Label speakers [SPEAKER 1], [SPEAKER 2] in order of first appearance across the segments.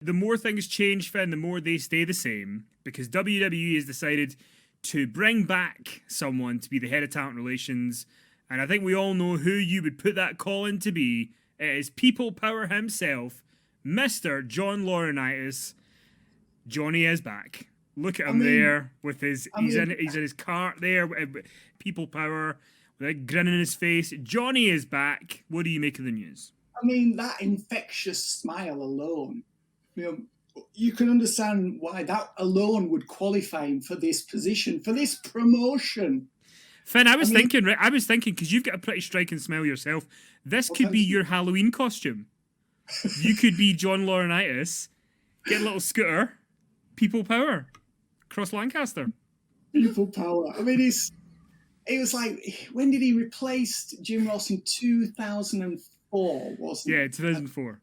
[SPEAKER 1] The more things change, Finn, the more they stay the same, because WWE has decided to bring back someone to be the head of talent relations, and I think we all know who you would put that call in to be. It is People Power himself, Mr. John Laurinaitis. Johnny is back. Look at him there with his he's in his cart there, People Power, with a grin on his face. Johnny is back. What do you make of the news?
[SPEAKER 2] I mean, that infectious smile alone, you can understand why that alone would qualify him for this position, for this promotion.
[SPEAKER 1] Finn, I was thinking, because you've got a pretty striking smile yourself. This could be your Halloween costume. You could be John Laurinaitis, get a little scooter, People Power, across Lancaster.
[SPEAKER 2] People Power. I mean, it was like, when did he replace Jim Ross? In 2004, wasn't it?
[SPEAKER 1] Yeah, 2004.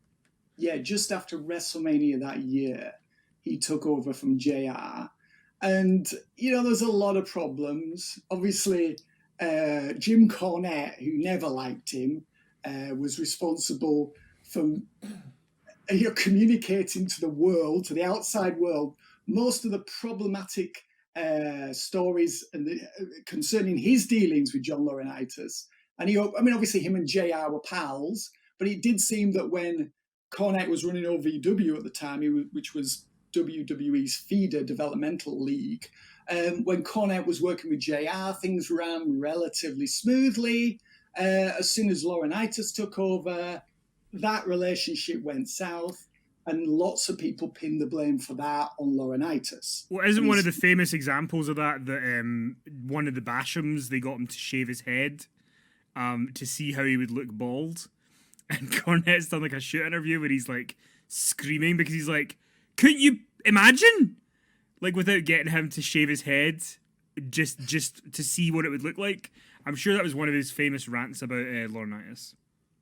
[SPEAKER 2] Yeah, just after WrestleMania that year, he took over from JR. And, there's a lot of problems. Obviously, Jim Cornette, who never liked him, was responsible for communicating to the world, to the outside world, most of the problematic stories concerning his dealings with John Laurinaitis. And obviously him and JR were pals, but it did seem that when Cornette was running OVW at the time, which was WWE's feeder developmental league, when Cornette was working with JR, things ran relatively smoothly. As soon as Laurinaitis took over, that relationship went south, and lots of people pinned the blame for that on Laurinaitis.
[SPEAKER 1] Well, isn't one of the famous examples of that one of the Bashams, they got him to shave his head to see how he would look bald? And Cornette's done like a shoot interview where he's like screaming because he's like, couldn't you imagine? Like, without getting him to shave his head, just to see what it would look like. I'm sure that was one of his famous rants about Laurinaitis.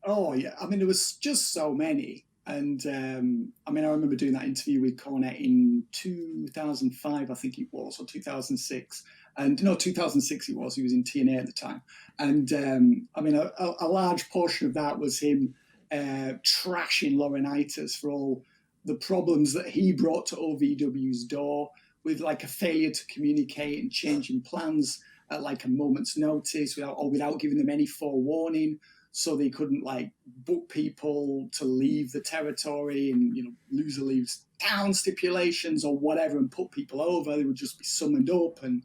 [SPEAKER 2] Oh, yeah. I mean, there was just so many. And, I remember doing that interview with Cornette in 2005, I think it was, or 2006. And, no, 2006 it was. He was in TNA at the time. And, a large portion of that was him trashing Laurinaitis for all the problems that he brought to OVW's door, with like a failure to communicate and changing plans at like a moment's notice without giving them any forewarning. So they couldn't like book people to leave the territory and, loser leaves town stipulations or whatever and put people over. They would just be summoned up, and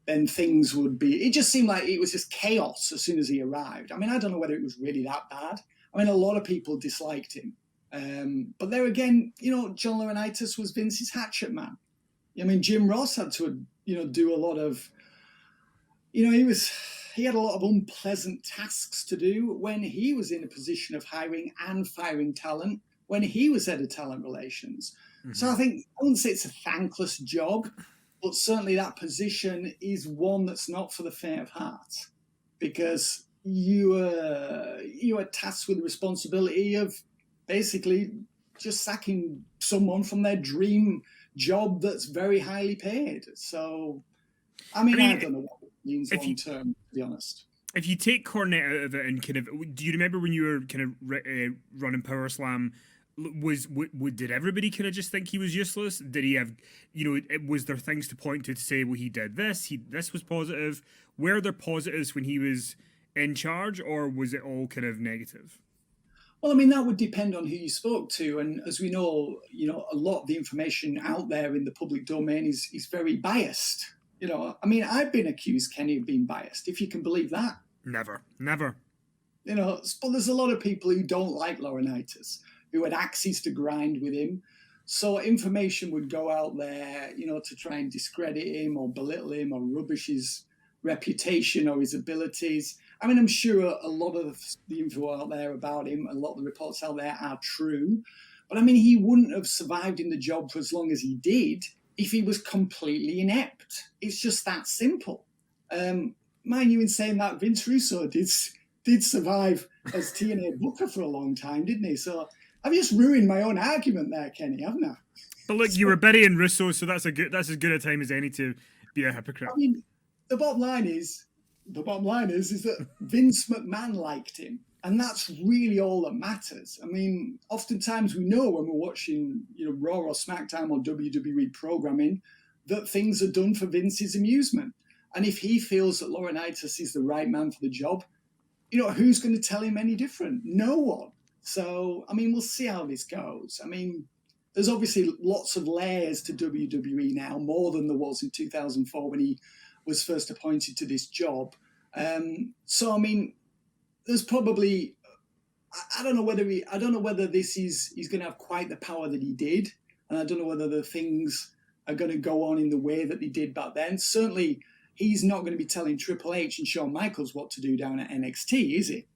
[SPEAKER 2] then things would be, it just seemed like it was just chaos as soon as he arrived. I mean, I don't know whether it was really that bad. I mean, a lot of people disliked him. But there again, John Laurinaitis was Vince's hatchet man. I mean, Jim Ross had to, do a lot of, he had a lot of unpleasant tasks to do when he was in a position of hiring and firing talent, when he was head of talent relations. Mm-hmm. So I wouldn't say it's a thankless job, but certainly that position is one that's not for the faint of heart, because you are tasked with the responsibility of basically just sacking someone from their dream job that's very highly paid. So, I don't know what it means long term, to be honest.
[SPEAKER 1] If you take Cornette out of it and kind of, do you remember when you were kind of running Power Slam? Did everybody kind of just think he was useless? Did he have, was there things to point to say, well, he did this, this was positive? Were there positives when he was in charge, or was it all kind of negative?
[SPEAKER 2] Well, that would depend on who you spoke to. And as we know, a lot of the information out there in the public domain is very biased. I've been accused, Kenny, of being biased, if you can believe that.
[SPEAKER 1] Never.
[SPEAKER 2] But there's a lot of people who don't like Laurinaitis, who had axes to grind with him. So information would go out there, to try and discredit him or belittle him or rubbish his reputation or his abilities. I'm sure a lot of the info out there about him, a lot of the reports out there are true. But he wouldn't have survived in the job for as long as he did if he was completely inept. It's just that simple. Mind you, in saying that, Vince Russo did survive as TNA Booker for a long time, didn't he? So I've just ruined my own argument there, Kenny, haven't I?
[SPEAKER 1] But look, you were burying Russo, so that's as good a time as any to be a hypocrite.
[SPEAKER 2] The bottom line is that Vince McMahon liked him. And that's really all that matters. I mean, oftentimes we know when we're watching, Raw or SmackDown or WWE programming that things are done for Vince's amusement. And if he feels that Laurinaitis is the right man for the job, who's going to tell him any different? No one. So, I mean, we'll see how this goes. I mean, there's obviously lots of layers to WWE now, more than there was in 2004 when he was first appointed to this job. So, I mean, there's probably, I don't know whether he's going to have quite the power that he did, and I don't know whether the things are going to go on in the way that they did back then. Certainly, he's not going to be telling Triple H and Shawn Michaels what to do down at NXT, is he?